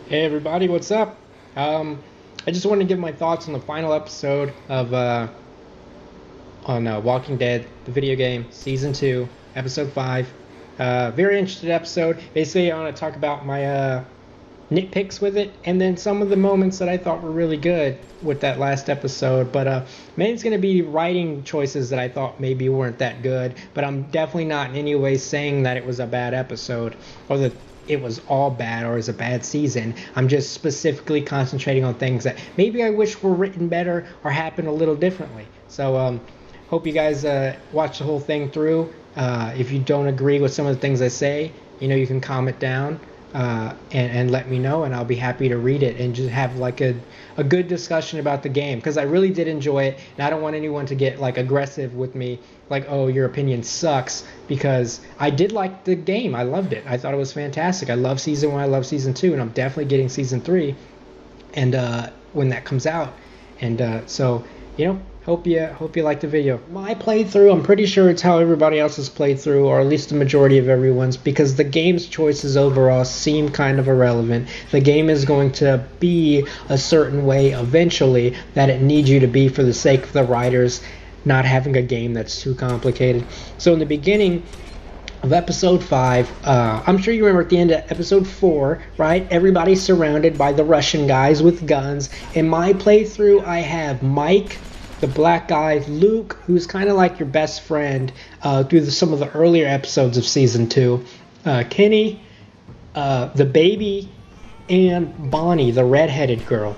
Hey everybody, what's up? I just want to give my thoughts on the final episode of on Walking Dead, the video game, season two, episode five. Very interesting episode. Basically, I want to talk about my nitpicks with it, and then some of the moments that I thought were really good with that last episode. But mainly it's going to be writing choices that I thought maybe weren't that good. But I'm definitely not in any way saying that it was a bad episode or that it was all bad or is a bad season. I'm just specifically concentrating on things that maybe I wish were written better or happened a little differently. So hope you guys watch the whole thing through. If you don't agree with some of the things I say, you can comment down and let me know, and I'll be happy to read it and just have like a good discussion about the game, because I really did enjoy it, and I don't want anyone to get like aggressive with me, like, oh, your opinion sucks, because I did like the game. I loved it. I thought it was fantastic. I love season one. I love season two, and I'm definitely getting season three, and when that comes out, and so hope you like the video. My playthrough, I'm pretty sure it's how everybody else's playthrough, or at least the majority of everyone's, because the game's choices overall seem kind of irrelevant. The game is going to be a certain way eventually that it needs you to be for the sake of the writers not having a game that's too complicated. So in the beginning of episode 5, I'm sure you remember at the end of episode 4, right? Everybody's surrounded by the Russian guys with guns. In my playthrough, I have Mike, the black guy, Luke, who's kind of like your best friend through some of the earlier episodes of season 2, Kenny, the baby, and Bonnie, the redheaded girl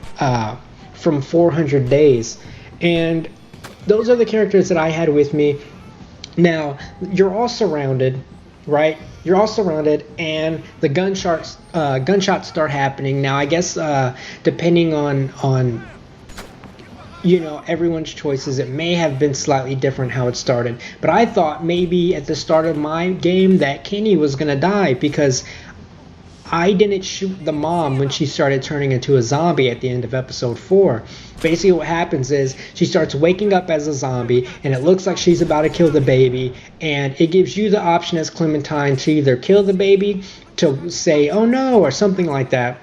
from 400 Days. And those are the characters that I had with me. Now, you're all surrounded, right? You're all surrounded, and the gunshots start happening. Now, I guess depending on everyone's choices, it may have been slightly different how it started. But I thought maybe at the start of my game that Kenny was going to die, because I didn't shoot the mom when she started turning into a zombie at the end of episode 4. Basically what happens is she starts waking up as a zombie, and it looks like she's about to kill the baby, and it gives you the option as Clementine to either kill the baby, to say, oh no, or something like that.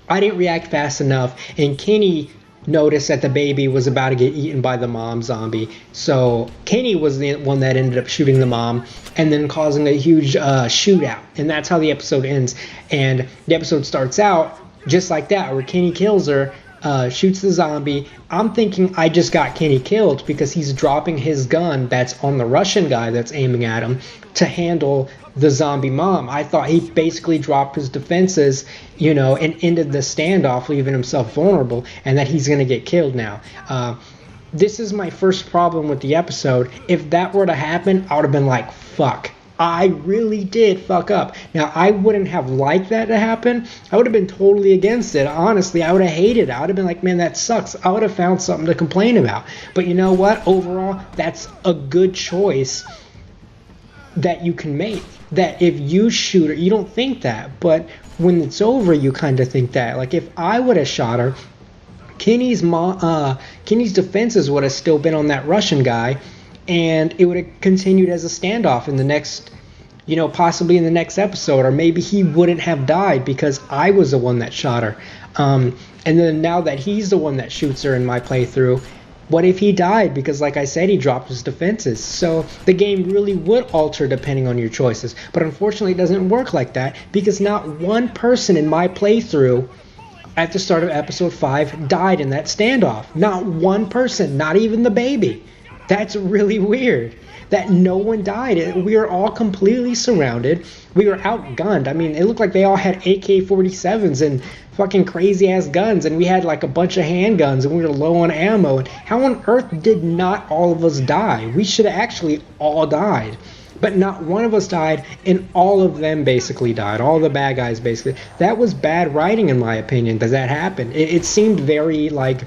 I didn't react fast enough, and Kenny noticed that the baby was about to get eaten by the mom zombie. So Kenny was the one that ended up shooting the mom and then causing a huge shootout. And that's how the episode ends. And the episode starts out just like that, where Kenny kills her, shoots the zombie. I'm thinking I just got Kenny killed because he's dropping his gun that's on the Russian guy that's aiming at him to handle the zombie mom. I thought he basically dropped his defenses, and ended the standoff, leaving himself vulnerable, and that he's going to get killed now. This is my first problem with the episode. If that were to happen, I would have been like, fuck. I really did fuck up. Now, I wouldn't have liked that to happen. I would have been totally against it. Honestly, I would have hated it. I would have been like, man, that sucks. I would have found something to complain about. But you know what? Overall, that's a good choice that you can make. That if you shoot her, you don't think that. But when it's over, you kind of think that. Like, if I would have shot her, Kenny's defenses would have still been on that Russian guy, and it would have continued as a standoff in the next, possibly in the next episode, or maybe he wouldn't have died because I was the one that shot her. And then now that he's the one that shoots her in my playthrough, what if he died? Because like I said, he dropped his defenses. So the game really would alter depending on your choices. But unfortunately, it doesn't work like that, because not one person in my playthrough at the start of episode 5 died in that standoff. Not one person, not even the baby. That's really weird that no one died. We were all completely surrounded. We were outgunned. I mean, it looked like they all had AK-47s and fucking crazy ass guns, and we had like a bunch of handguns, and we were low on ammo. And how on earth did not all of us die? We should have actually all died. But not one of us died, and all of them basically died. All the bad guys basically. That was bad writing, in my opinion. Does that happen? It seemed very like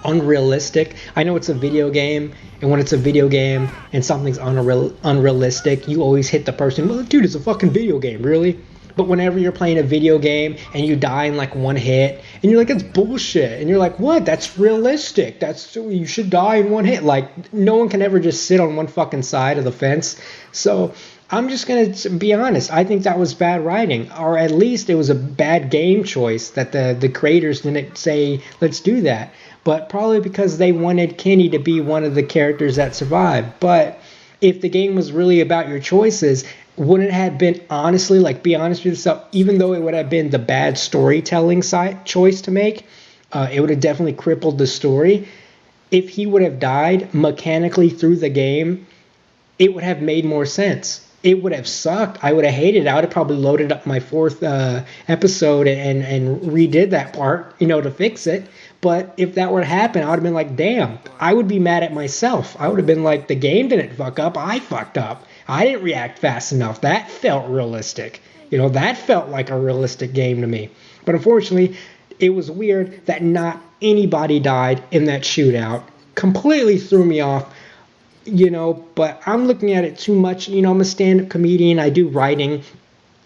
unrealistic. I know it's a video game, and when it's a video game and something's unrealistic, you always hit the person, well, dude, it's a fucking video game, really? But whenever you're playing a video game and you die in like one hit, and you're like, it's bullshit, and you're like, what? That's realistic. You should die in one hit. Like, no one can ever just sit on one fucking side of the fence. So I'm just going to be honest. I think that was bad writing, or at least it was a bad game choice that the creators didn't say, let's do that. But probably because they wanted Kenny to be one of the characters that survived. But if the game was really about your choices, wouldn't it have been honestly, like, be honest with yourself, even though it would have been the bad storytelling side choice to make, it would have definitely crippled the story. If he would have died mechanically through the game, it would have made more sense. It would have sucked. I would have hated it. I would have probably loaded up my fourth episode and redid that part, to fix it. But if that were to happen, I would have been like, damn, I would be mad at myself. I would have been like, the game didn't fuck up. I fucked up. I didn't react fast enough. That felt realistic. That felt like a realistic game to me. But unfortunately, it was weird that not anybody died in that shootout. Completely threw me off. But I'm looking at it too much. I'm a stand-up comedian. I do writing.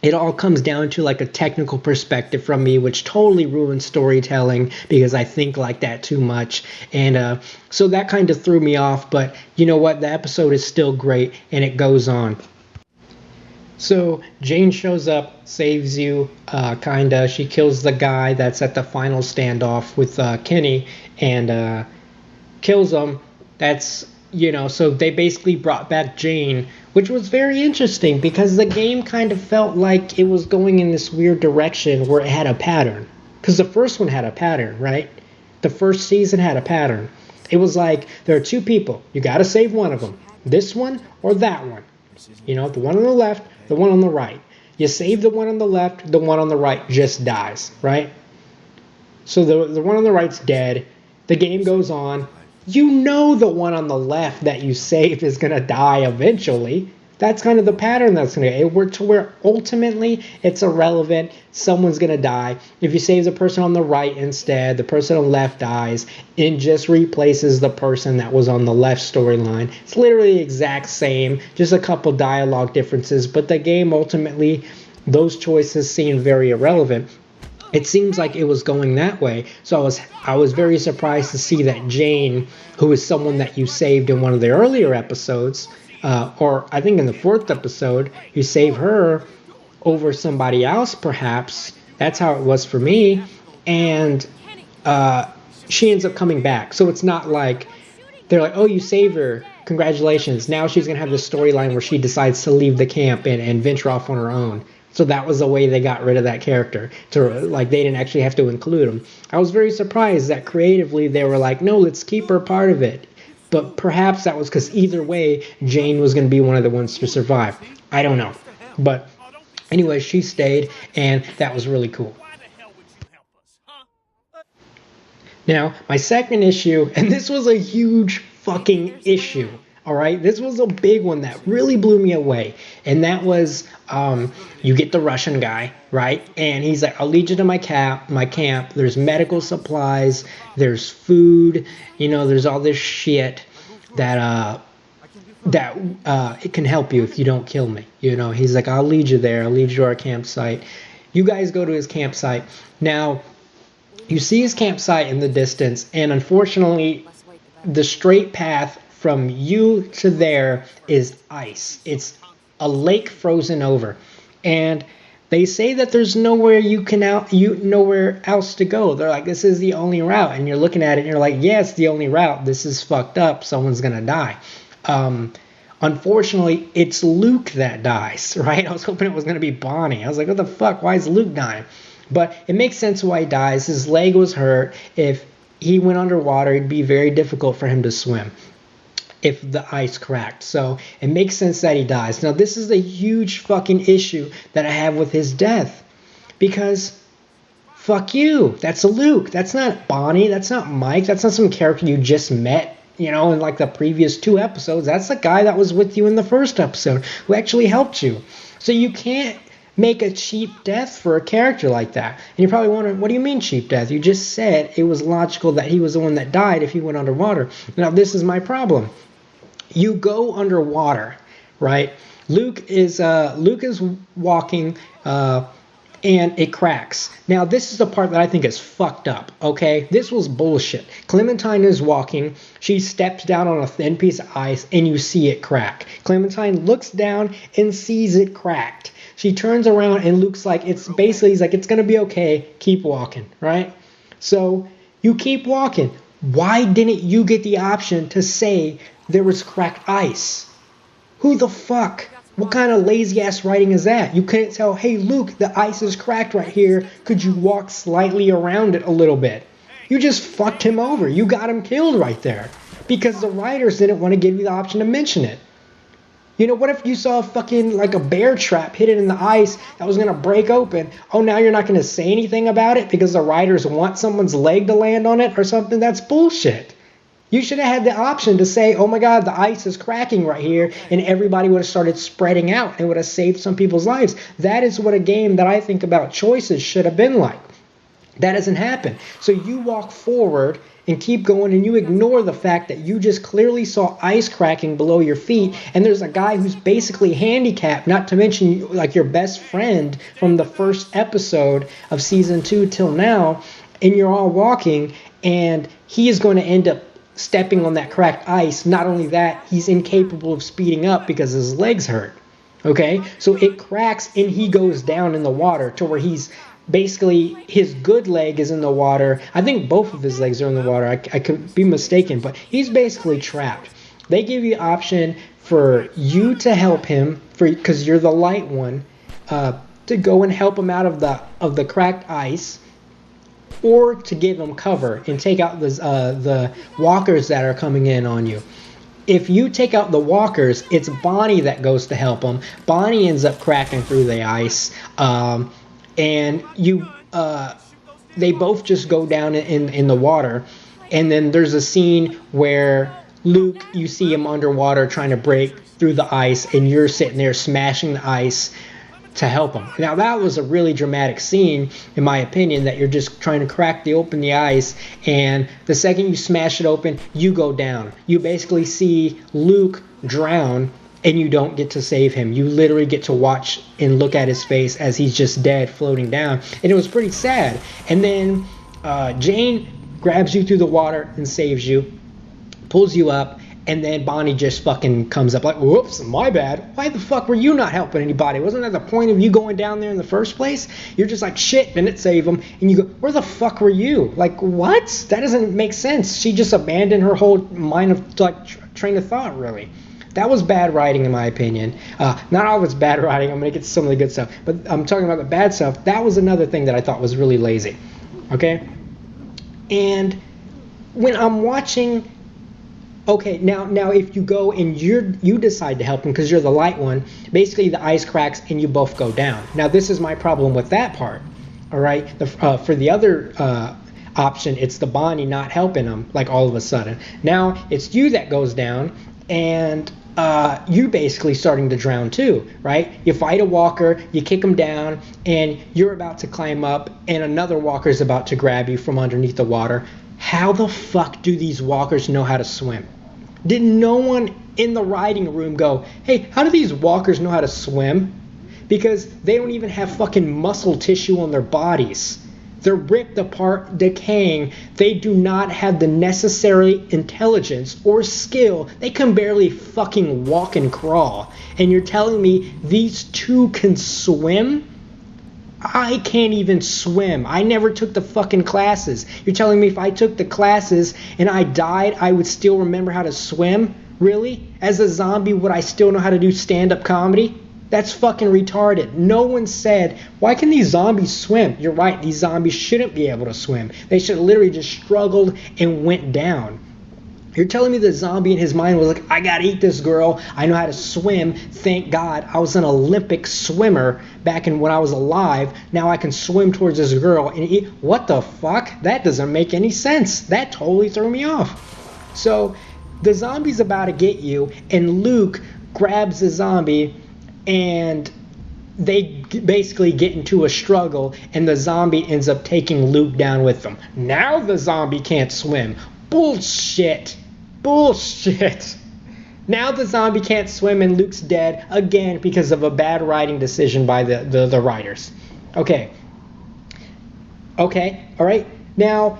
It all comes down to like a technical perspective from me, which totally ruins storytelling because I think like that too much. And so that kind of threw me off. But you know what? The episode is still great, and it goes on. So Jane shows up, saves you, kinda. She kills the guy that's at the final standoff with Kenny, and kills him. So they basically brought back Jane, which was very interesting because the game kind of felt like it was going in this weird direction where it had a pattern. Because the first one had a pattern, right? The first season had a pattern. It was like, there are two people. You got to save one of them. This one or that one. The one on the left, the one on the right. You save the one on the left, the one on the right just dies, right? So the one on the right's dead. The game goes on. The one on the left that you saved is going to die eventually. That's kind of the pattern that's going to work to where ultimately it's irrelevant. Someone's going to die. If you save the person on the right instead, the person on the left dies and just replaces the person that was on the left storyline. It's literally the exact same, just a couple dialogue differences. But the game ultimately, those choices seem very irrelevant. It seems like it was going that way. So I was very surprised to see that Jane, who is someone that you saved in one of the earlier episodes, or I think in the fourth episode, you save her over somebody else, perhaps. That's how it was for me. And she ends up coming back. So it's not like they're like, oh, you saved her. Congratulations. Now she's going to have this storyline where she decides to leave the camp and venture off on her own. So that was the way they got rid of that character. They didn't actually have to include him. I was very surprised that creatively they were like, no, let's keep her part of it. But perhaps that was because either way, Jane was going to be one of the ones to survive. I don't know. But anyway, she stayed, and that was really cool. Now, my second issue, and this was a huge fucking issue. All right, this was a big one that really blew me away, and that was you get the Russian guy, right? And he's like, I'll lead you to my camp. There's medical supplies, there's food, there's all this shit that it can help you if you don't kill me. He's like, I'll lead you there. I'll lead you to our campsite. You guys go to his campsite. Now, you see his campsite in the distance, and unfortunately, the straight path from you to there is ice. It's a lake frozen over. And they say that there's nowhere nowhere else to go. They're like, this is the only route. And you're looking at it and you're like, yeah, it's the only route. This is fucked up. Someone's going to die. Unfortunately, it's Luke that dies, right? I was hoping it was going to be Bonnie. I was like, what the fuck? Why is Luke dying? But it makes sense why he dies. His leg was hurt. If he went underwater, it'd be very difficult for him to swim if the ice cracked. So it makes sense that he dies. Now, this is a huge fucking issue that I have with his death. Because, fuck you. That's Luke. That's not Bonnie. That's not Mike. That's not some character you just met, in like the previous 2 episodes. That's the guy that was with you in the first episode who actually helped you. So you can't make a cheap death for a character like that. And you're probably wondering, what do you mean cheap death? You just said it was logical that he was the one that died if he went underwater. Now, this is my problem. You go underwater, right? Luke is walking and it cracks. Now, this is the part that I think is fucked up, okay? This was bullshit. Clementine is walking. She steps down on a thin piece of ice, and you see it crack. Clementine looks down and sees it cracked. She turns around, and Luke's like, he's like, it's going to be okay. Keep walking, right? So you keep walking. Why didn't you get the option to say there was cracked ice? Who the fuck? What kind of lazy ass writing is that? You couldn't tell, hey Luke, the ice is cracked right here. Could you walk slightly around it a little bit? You just fucked him over. You got him killed right there. Because the writers didn't want to give you the option to mention it. You know, what if you saw fucking like a bear trap hidden in the ice that was going to break open? Oh, now you're not going to say anything about it because the writers want someone's leg to land on it or something? That's bullshit. You should have had the option to say, oh my God, the ice is cracking right here, and everybody would have started spreading out and would have saved some people's lives. That is what a game that I think about choices should have been like. That doesn't happen. So you walk forward and keep going, and you ignore the fact that you just clearly saw ice cracking below your feet, and there's a guy who's basically handicapped, not to mention like your best friend from the first episode of season 2 till now, and you're all walking, and he is going to end up stepping on that cracked ice. Not only that, he's incapable of speeding up because his legs hurt. Okay, so it cracks and he goes down in the water to where he's basically, his good leg is in the water. I think both of his legs are in the water. I could be mistaken, but he's basically trapped. They give you option for you to help him, because you're the light one, to go and help him out of the cracked ice, or to give him cover and take out the walkers that are coming in on you. If you take out the walkers, it's Bonnie that goes to help him. Bonnie ends up cracking through the ice, and they both just go down in the water. And then there's a scene where Luke, you see him underwater trying to break through the ice, and you're sitting there smashing the ice to help him. Now that was a really dramatic scene, in my opinion, that you're just trying to crack open the ice, and the second you smash it open, you go down. You basically see Luke drown, and you don't get to save him. You literally get to watch and look at his face as he's just dead, floating down, and it was pretty sad. And then Jane grabs you through the water and saves you, pulls you up, and then Bonnie just fucking comes up like, whoops, my bad. Why the fuck were you not helping anybody? Wasn't that the point of you going down there in the first place? You're just like, shit, didn't save him. And you go, where the fuck were you? Like, what? That doesn't make sense. She just abandoned her whole mind of train of thought, really. That was bad writing, in my opinion. Not all of it's bad writing. I'm going to get to some of the good stuff. But I'm talking about the bad stuff. That was another thing that I thought was really lazy. Okay? And when I'm watching... Okay, now if you go and you decide to help him because you're the light one, basically the ice cracks and you both go down. Now this is my problem with that part. All right, for the other option, it's the Bonnie not helping him like all of a sudden. Now it's you that goes down, and you basically starting to drown too, right? You fight a walker, you kick him down, and you're about to climb up, and another walker is about to grab you from underneath the water. How the fuck do these walkers know how to swim? Did no one in the writing room go, hey, how do these walkers know how to swim? Because they don't even have fucking muscle tissue on their bodies. They're ripped apart, decaying. They do not have the necessary intelligence or skill. They can barely fucking walk and crawl. And you're telling me these two can swim? I can't even swim. I never took the fucking classes. You're telling me if I took the classes and I died, I would still remember how to swim? Really? As a zombie, would I still know how to do stand-up comedy? That's fucking retarded. No one said, why can these zombies swim? You're right, these zombies shouldn't be able to swim. They should have literally just struggled and went down. You're telling me the zombie in his mind was like, I gotta eat this girl. I know how to swim. Thank God I was an Olympic swimmer back when I was alive. Now I can swim towards this girl and eat. What the fuck? That doesn't make any sense. That totally threw me off. So the zombie's about to get you, and Luke grabs the zombie, and they basically get into a struggle, and the zombie ends up taking Luke down with them. Now the zombie can't swim. Bullshit. Now the zombie can't swim and Luke's dead again because of a bad writing decision by the writers. Okay. Okay. All right. Now,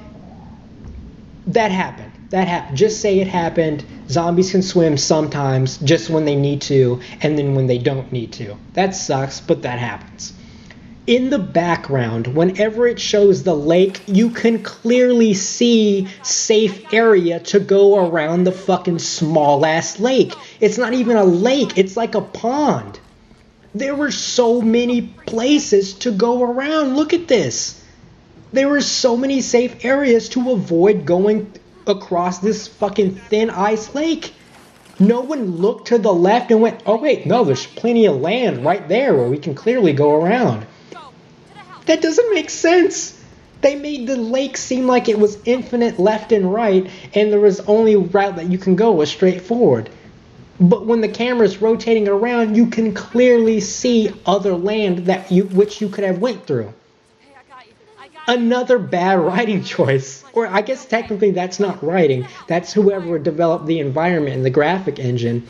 that happened. That happened. Just say it happened. Zombies can swim sometimes, just when they need to, and then when they don't need to. That sucks, but that happens. In the background, whenever it shows the lake, you can clearly see safe area to go around the fucking small ass lake. It's not even a lake, it's like a pond. There were so many places to go around. Look at this. There were so many safe areas to avoid going across this fucking thin ice lake. No one looked to the left and went, oh wait, no, there's plenty of land right there where we can clearly go around. That doesn't make sense. They made the lake seem like it was infinite left and right, and there was only route that you can go was straight forward. But when the camera's rotating around, you can clearly see other land which you could have went through. Another bad writing choice. Or I guess technically that's not writing. That's whoever developed the environment and the graphic engine,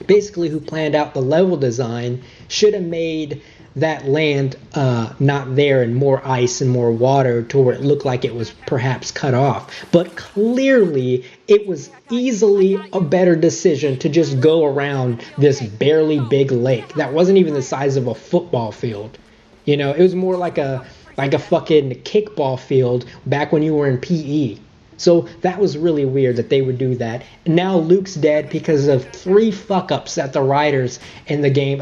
basically who planned out the level design, should have made that land not there and more ice and more water to where it looked like it was perhaps cut off. But clearly it was easily a better decision to just go around this barely big lake that wasn't even the size of a football field. You know, it was more like a fucking kickball field back when you were in PE. So that was really weird that they would do that. And now Luke's dead because of 3 fuck-ups that the writers in the game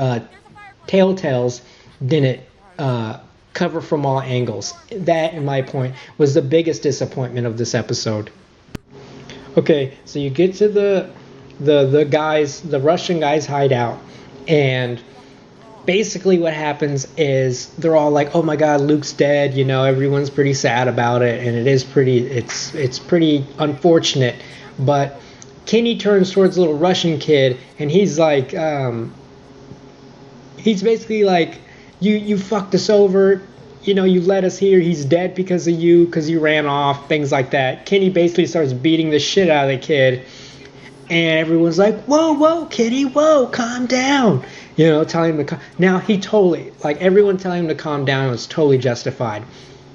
Telltale's didn't cover from all angles. That, in my point, was the biggest disappointment of this episode. Okay, so you get to the Russian guys' hideout, and basically what happens is they're all like, oh my god, Luke's dead, you know, everyone's pretty sad about it, and it's pretty unfortunate. But Kenny turns towards the little Russian kid, and he's like, he's basically like, you fucked us over, you know, you let us here, he's dead because of you, because you ran off, things like that. Kenny basically starts beating the shit out of the kid, and everyone's like, whoa, Kenny, whoa, calm down. You know, telling him to now he totally, like, everyone telling him to calm down was totally justified.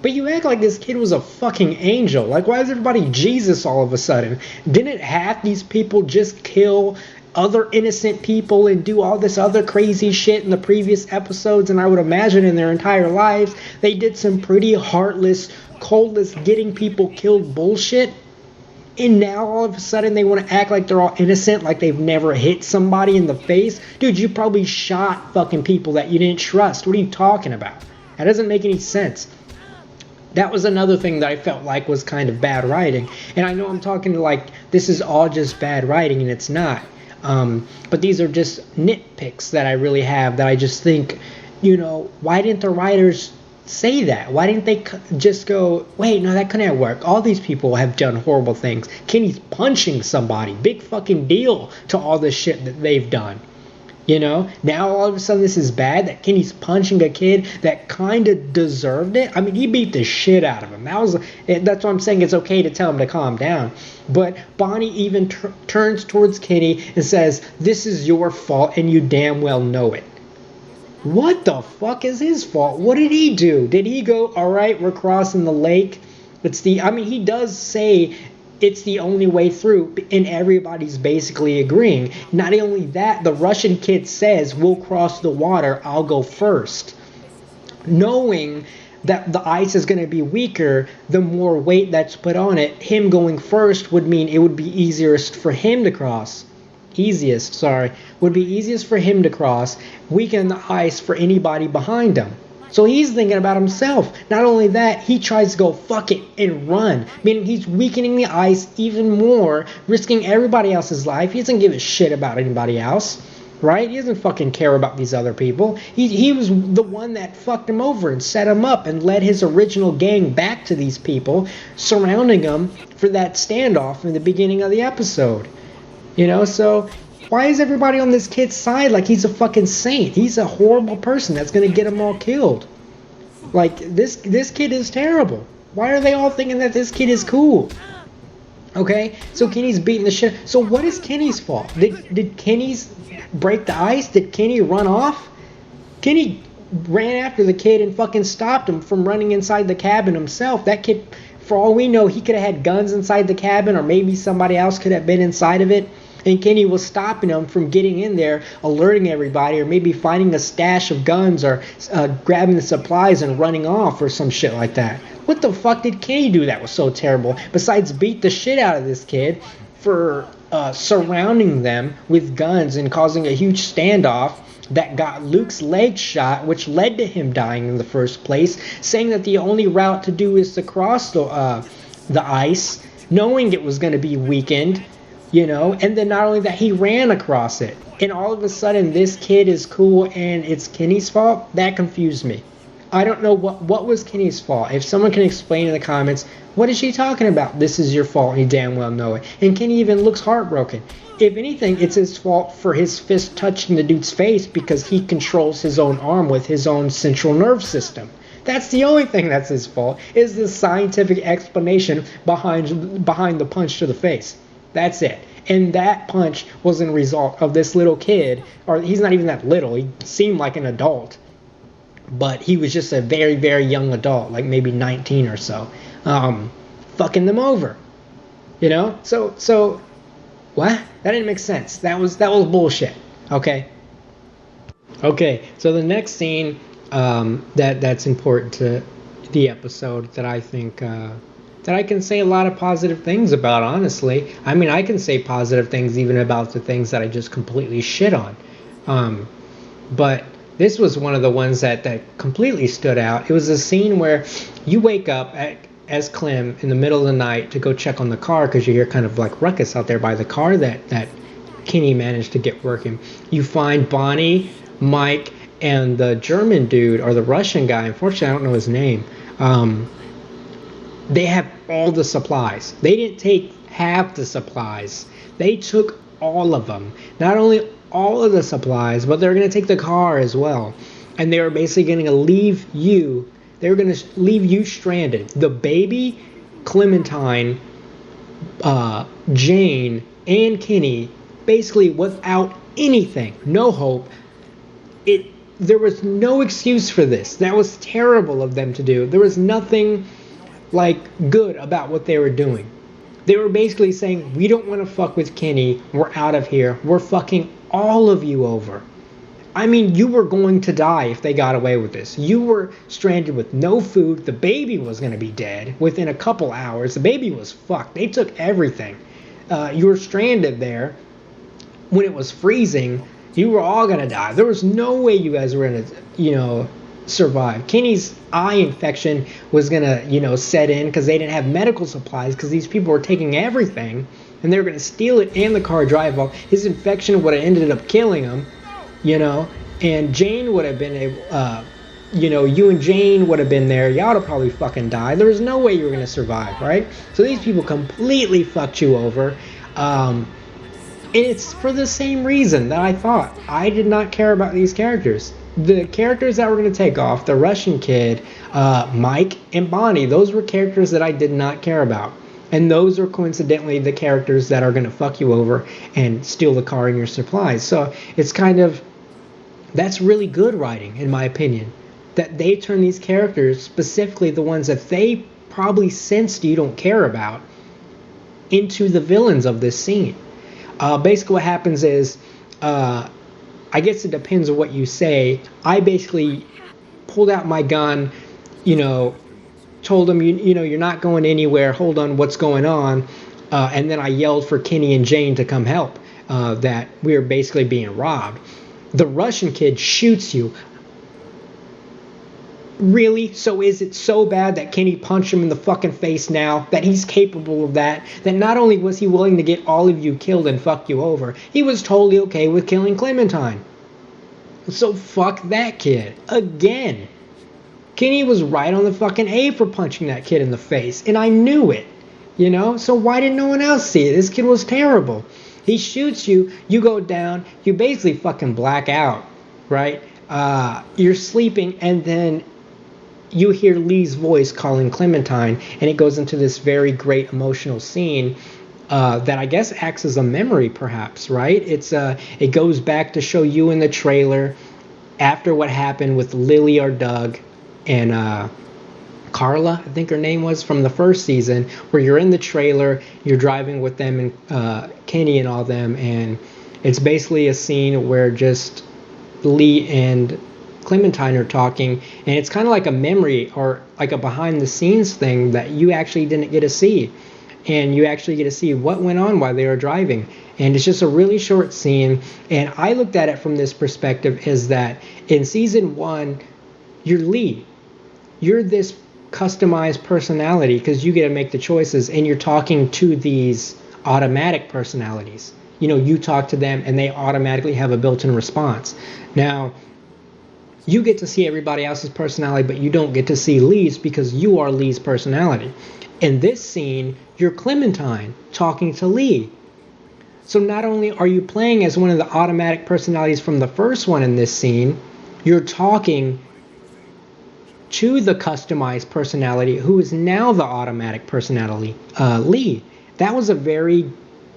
But you act like this kid was a fucking angel. Like, why is everybody Jesus all of a sudden? Didn't half these people just kill other innocent people and do all this other crazy shit in the previous episodes? And I would imagine in their entire lives, they did some pretty heartless, coldless, getting people killed bullshit. And now all of a sudden they want to act like they're all innocent, like they've never hit somebody in the face. Dude, you probably shot fucking people that you didn't trust. What are you talking about? That doesn't make any sense. That was another thing that I felt like was kind of bad writing. And I know I'm talking like this is all just bad writing, and it's not. But these are just nitpicks that I really have, that I just think, you know, why didn't the writers say that? Why didn't they just go, wait, no, that couldn't work. All these people have done horrible things. Kenny's punching somebody. Big fucking deal to all this shit that they've done. You know, now all of a sudden this is bad, that Kenny's punching a kid that kind of deserved it. I mean, he beat the shit out of him. That's why I'm saying it's okay to tell him to calm down. But Bonnie even turns towards Kenny and says, this is your fault and you damn well know it. What the fuck is his fault? What did he do? Did he go, all right, we're crossing the lake? He does say it's the only way through, and everybody's basically agreeing. Not only that, the Russian kid says, we'll cross the water, I'll go first. Knowing that the ice is going to be weaker, the more weight that's put on it, him going first would mean it would be easiest for him to cross. Would be easiest for him to cross, weaken the ice for anybody behind him. So he's thinking about himself. Not only that, he tries to go fuck it and run, meaning he's weakening the ice even more, risking everybody else's life. He doesn't give a shit about anybody else, right? He doesn't fucking care about these other people. He was the one that fucked him over and set him up and led his original gang back to these people, surrounding him for that standoff in the beginning of the episode. You know, so why is everybody on this kid's side like he's a fucking saint? He's a horrible person that's going to get them all killed. Like, this kid is terrible. Why are they all thinking that this kid is cool? Okay, so Kenny's beating the shit. So what is Kenny's fault? Did Kenny's break the ice? Did Kenny run off? Kenny ran after the kid and fucking stopped him from running inside the cabin himself. That kid, for all we know, he could have had guns inside the cabin, or maybe somebody else could have been inside of it. And Kenny was stopping him from getting in there, alerting everybody, or maybe finding a stash of guns, or grabbing the supplies and running off, or some shit like that. What the fuck did Kenny do that was so terrible, besides beat the shit out of this kid for surrounding them with guns and causing a huge standoff that got Luke's leg shot, which led to him dying in the first place, saying that the only route to do is to cross the ice, knowing it was going to be weakened, and then not only that, he ran across it. And all of a sudden, this kid is cool and it's Kenny's fault? That confused me. I don't know what was Kenny's fault. If someone can explain in the comments, what is she talking about? This is your fault, and you damn well know it. And Kenny even looks heartbroken. If anything, it's his fault for his fist touching the dude's face, because he controls his own arm with his own central nerve system. That's the only thing that's his fault, is the scientific explanation behind the punch to the face. That's it. And that punch was a result of this little kid, or he's not even that little, he seemed like an adult, but he was just a very, very young adult, like maybe 19 or so, fucking them over. So what? That didn't make sense. That was bullshit. Okay, so the next scene that's important to the episode, that I think that I can say a lot of positive things about, honestly. I mean, I can say positive things even about the things that I just completely shit on. But this was one of the ones that completely stood out. It was a scene where you wake up as Clem in the middle of the night to go check on the car, because you hear kind of like ruckus out there by the car that Kenny managed to get working. You find Bonnie, Mike, and the German dude, or the Russian guy, unfortunately I don't know his name. They have all the supplies. They didn't take half the supplies. They took all of them. Not only all of the supplies, but they're going to take the car as well. And they were basically going to leave you. They were going to leave you stranded. The baby, Clementine, Jane, and Kenny, basically without anything, no hope. There was no excuse for this. That was terrible of them to do. There was nothing good about what they were doing. They were basically saying, we don't want to fuck with Kenny. We're out of here. We're fucking all of you over. I mean, you were going to die if they got away with this. You were stranded with no food. The baby was going to be dead within a couple hours. The baby was fucked. They took everything. You were stranded there when it was freezing. You were all going to die. There was no way you guys were going to, survive. Kenny's eye infection was going to, set in, because they didn't have medical supplies, because these people were taking everything, and they were going to steal it and the car drive off. His infection would have ended up killing him, and Jane would have been able, you and Jane would have been there. Y'all would have probably fucking died. There was no way you were going to survive, right? So these people completely fucked you over. And it's for the same reason that I thought. I did not care about these characters. The characters that were going to take off, the Russian kid, Mike, and Bonnie, those were characters that I did not care about. And those are coincidentally the characters that are going to fuck you over and steal the car and your supplies. So it's that's really good writing, in my opinion. That they turn these characters, specifically the ones that they probably sensed you don't care about, into the villains of this scene. Basically what happens is, I guess it depends on what you say. I basically pulled out my gun, told them, you're not going anywhere. Hold on, what's going on? And then I yelled for Kenny and Jane to come help, that we were basically being robbed. The Russian kid shoots you. Really? So is it so bad that Kenny punched him in the fucking face now? That he's capable of that? That not only was he willing to get all of you killed and fuck you over, he was totally okay with killing Clementine. So fuck that kid. Again. Kenny was right on the fucking A for punching that kid in the face. And I knew it. So why didn't no one else see it? This kid was terrible. He shoots you. You go down. You basically fucking black out. Right? You're sleeping, and then you hear Lee's voice calling Clementine, and it goes into this very great emotional scene that I guess acts as a memory, perhaps, right? It goes back to show you in the trailer after what happened with Lily or Doug and Carla, I think her name was, from the first season, where you're in the trailer, you're driving with them and Kenny and all them, and it's basically a scene where just Lee and Clementine are talking, and it's kind of like a memory or like a behind the scenes thing that you actually didn't get to see. And you actually get to see what went on while they were driving. And it's just a really short scene. And I looked at it from this perspective is that in season 1, you're Lee. You're this customized personality because you get to make the choices, and you're talking to these automatic personalities. You talk to them and they automatically have a built-in response. Now, you get to see everybody else's personality, but you don't get to see Lee's because you are Lee's personality. In this scene, you're Clementine talking to Lee. So not only are you playing as one of the automatic personalities from the first one in this scene, you're talking to the customized personality who is now the automatic personality, Lee. That was a very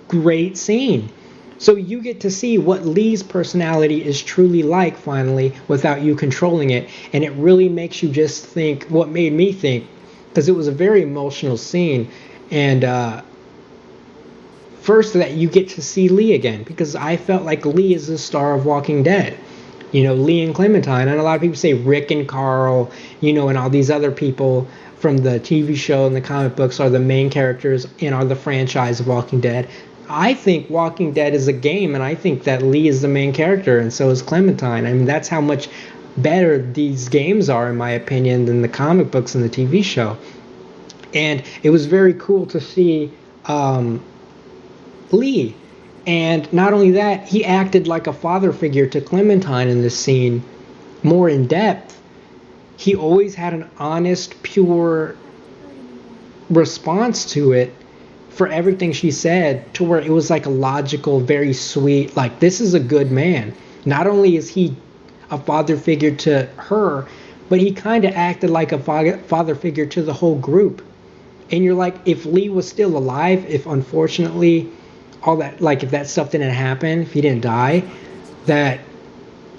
great scene. So you get to see what Lee's personality is truly like finally without you controlling it. And it really makes you just think, what made me think, because it was a very emotional scene. And first that you get to see Lee again, because I felt like Lee is the star of Walking Dead. Lee and Clementine, and a lot of people say Rick and Carl, and all these other people from the TV show and the comic books are the main characters and are the franchise of Walking Dead. I think Walking Dead is a game, and I think that Lee is the main character, and so is Clementine. I mean, that's how much better these games are, in my opinion, than the comic books and the TV show. And it was very cool to see Lee. And not only that, he acted like a father figure to Clementine in this scene, more in depth. He always had an honest, pure response to it for everything she said, to where it was like a logical, very sweet, like, this is a good man. Not only is he a father figure to her, but he kind of acted like a father figure to the whole group. And you're like, if Lee was still alive, if unfortunately all that, like, if that stuff didn't happen, if he didn't die, that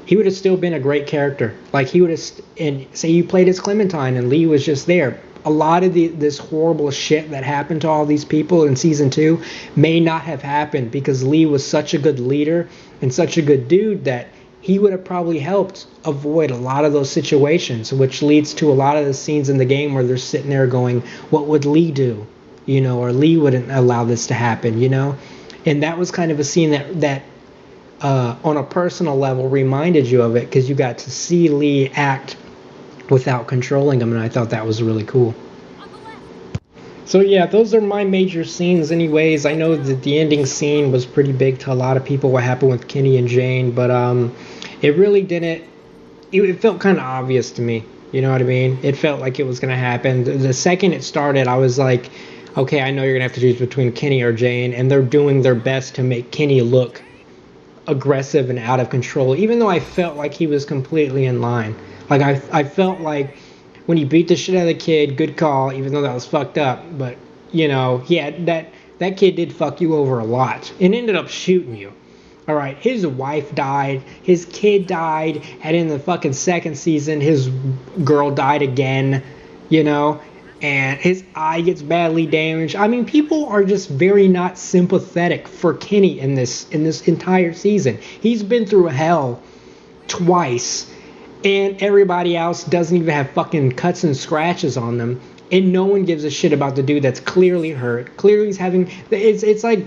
he would have still been a great character. Like, he would have, and say you played as Clementine and Lee was just there. A lot of this horrible shit that happened to all these people in season 2 may not have happened because Lee was such a good leader and such a good dude that he would have probably helped avoid a lot of those situations, which leads to a lot of the scenes in the game where they're sitting there going, what would Lee do? Or Lee wouldn't allow this to happen, And that was kind of a scene that on a personal level reminded you of it, because you got to see Lee act without controlling him, and I thought that was really cool. So yeah, those are my major scenes anyways. I know that the ending scene was pretty big to a lot of people, what happened with Kenny and Jane, but it really didn't, it felt kind of obvious to me, you know what I mean? It felt like it was going to happen. The second it started, I was like, okay, I know you're going to have to choose between Kenny or Jane, and they're doing their best to make Kenny look aggressive and out of control, even though I felt like he was completely in line. Like, I felt like when he beat the shit out of the kid, good call, even though that was fucked up. But, yeah, that kid did fuck you over a lot and ended up shooting you. All right, his wife died, his kid died, and in the fucking second season, his girl died again, and his eye gets badly damaged. I mean, people are just very not sympathetic for Kenny in this entire season. He's been through hell twice, and everybody else doesn't even have fucking cuts and scratches on them, and no one gives a shit about the dude that's clearly hurt. Clearly he's having, it's like,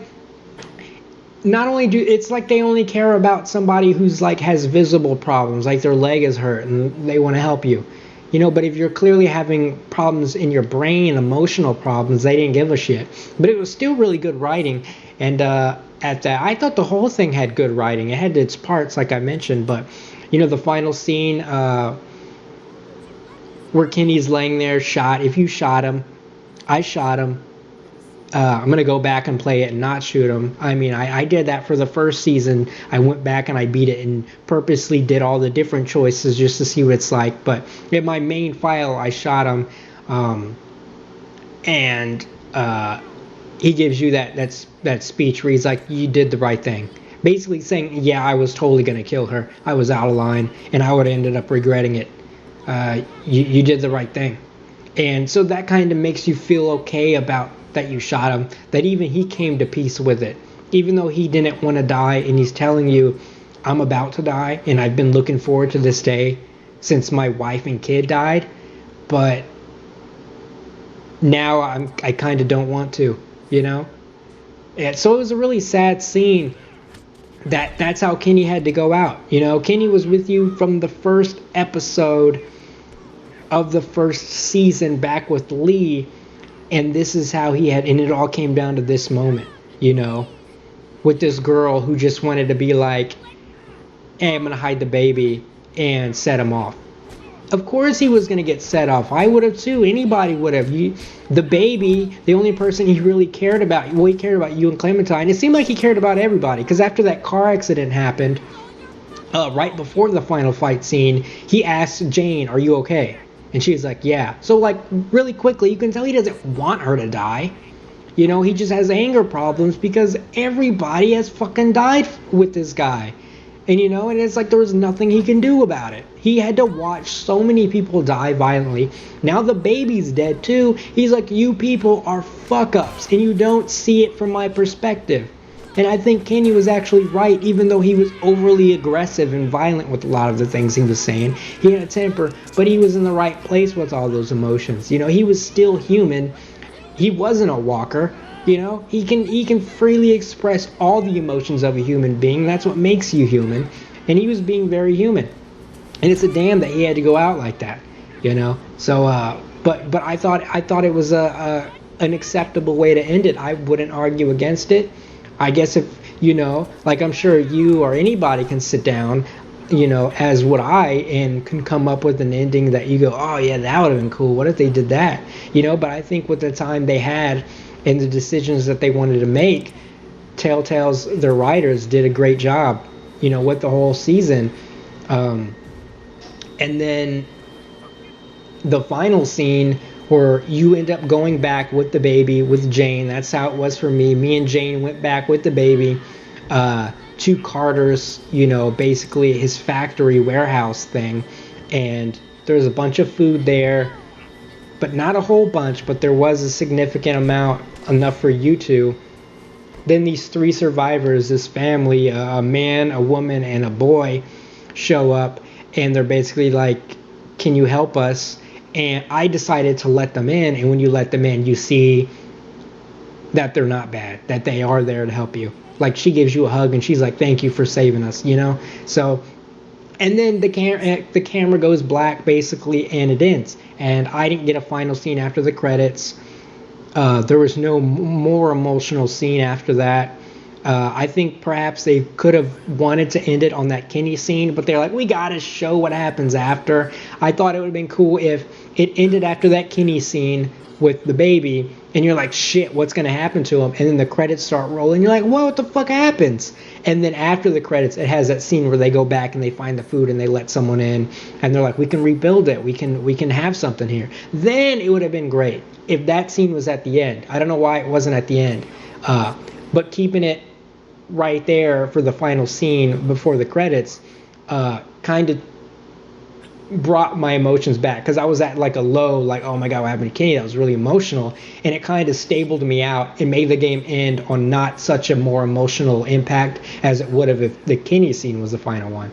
not only it's like they only care about somebody who's like has visible problems, like their leg is hurt and they want to help you. But if you're clearly having problems in your brain, emotional problems, they didn't give a shit. But it was still really good writing. And at that, I thought the whole thing had good writing. It had its parts, like I mentioned. But, the final scene where Kenny's laying there shot. If you shot him, I shot him. I'm going to go back and play it and not shoot him. I mean, I did that for the first season. I went back and I beat it and purposely did all the different choices just to see what it's like. But in my main file, I shot him. And he gives you that speech where he's like, you did the right thing. basically saying, yeah, I was totally going to kill her. I was out of line, and I would have ended up regretting it. You did the right thing. And so that kind of makes you feel okay about that you shot him, that even he came to peace with it. Even though he didn't want to die, and he's telling you, I'm about to die, and I've been looking forward to this day since my wife and kid died, but now I kind of don't want to, you know? And so it was a really sad scene that's how Kenny had to go out. You know, Kenny was with you from the first episode of the first season back with Lee, and this is how he had, and it all came down to this moment, you know, with this girl who just wanted to be like, hey, I'm gonna hide the baby and set him off. Of course he was gonna get set off. I would have too. Anybody would have. The baby, the only person he really cared about, well, he cared about you and Clementine. It seemed like he cared about everybody, because after that car accident happened, right before the final fight scene, he asked Jane, are you okay? And she's like, yeah. So, like, really quickly, you can tell he doesn't want her to die. You know, he just has anger problems because everybody has fucking died with this guy. And, you know, and it's like there was nothing he can do about it. He had to watch so many people die violently. Now the baby's dead, too. He's like, you people are fuck-ups, and you don't see it from my perspective. And I think Kenny was actually right, even though he was overly aggressive and violent with a lot of the things he was saying. He had a temper, but he was in the right place with all those emotions. You know, he was still human. He wasn't a walker. You know, he can freely express all the emotions of a human being. That's what makes you human. And he was being very human. And it's a damn that he had to go out like that. You know. So, but I thought it was an acceptable way to end it. I wouldn't argue against it. I guess if, you know, like I'm sure you or anybody can sit down, you know, as would I, and can come up with an ending that you go, oh yeah, that would have been cool. What if they did that? You know, but I think with the time they had and the decisions that they wanted to make, Telltale's, their writers did a great job, you know, with the whole season. And then the final scene where you end up going back with the baby, with Jane. That's how it was for me. Me and Jane went back with the baby to Carter's, you know, basically his factory warehouse thing. And there's a bunch of food there, but not a whole bunch, but there was a significant amount, enough for you two. Then these three survivors, this family, a man, a woman, and a boy, show up, and they're basically like, can you help us? And I decided to let them in, and when you let them in, you see that they're not bad, that they are there to help you. Like, she gives you a hug, and she's like, thank you for saving us, you know? So, and then the camera goes black, basically, and it ends. And I didn't get a final scene after the credits. There was no more emotional scene after that. I think perhaps they could have wanted to end it on that Kenny scene, but they're like, we gotta show what happens after. I thought it would have been cool if it ended after that Kenny scene with the baby, and you're like, shit, what's gonna happen to him? And then the credits start rolling. You're like, what the fuck happens? And then after the credits, it has that scene where they go back and they find the food and they let someone in, and they're like, we can rebuild it. We can have something here. Then it would have been great if that scene was at the end. I don't know why it wasn't at the end, but keeping it right there for the final scene before the credits kind of brought my emotions back, because I was at like a low, like, oh my god, what happened to Kenny? That was really emotional, and it kind of stabled me out and made the game end on not such a more emotional impact as it would have if the Kenny scene was the final one.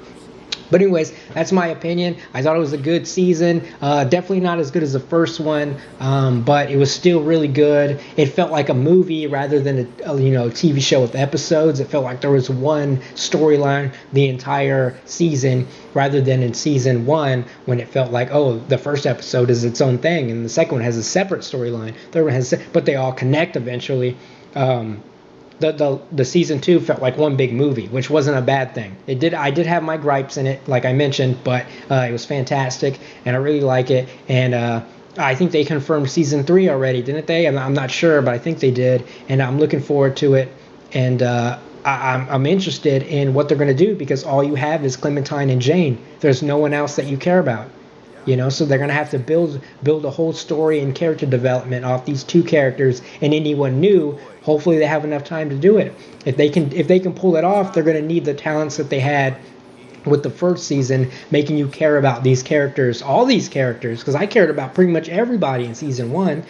But anyways, that's my opinion. I thought it was a good season. Definitely not as good as the first one, but it was still really good. It felt like a movie rather than a TV show with episodes. It felt like there was one storyline the entire season, rather than in season one when it felt like, oh, the first episode is its own thing and the second one has a separate storyline. Third one has, but they all connect eventually. The season 2 felt like one big movie, which wasn't a bad thing. I did have my gripes in it, like I mentioned, but it was fantastic, and I really like it. And I think they confirmed season 3 already, didn't they? I'm not sure, but I think they did, and I'm looking forward to it. And I'm interested in what they're going to do, because all you have is Clementine and Jane. There's no one else that you care about. you know. So they're gonna have to build a whole story and character development off these two characters and anyone new. Hopefully they have enough time to do it. If they can pull it off, they're gonna need the talents that they had with the first season, making you care about these characters, all these characters, because I cared about pretty much everybody in season one,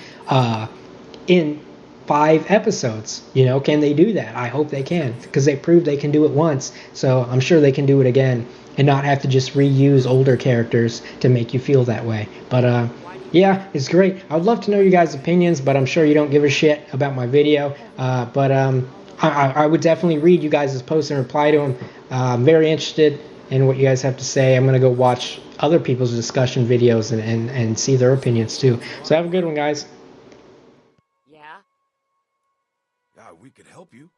in 5 episodes. You know, can they do that? I hope they can, because they proved they can do it once. So I'm sure they can do it again and not have to just reuse older characters to make you feel that way. But yeah, it's great. I would love to know your guys' opinions, but I'm sure you don't give a shit about my video. I would definitely read you guys' posts and reply to them. I'm very interested in what you guys have to say. I'm going to go watch other people's discussion videos and see their opinions too. So have a good one, guys. Yeah? Yeah, we could help you.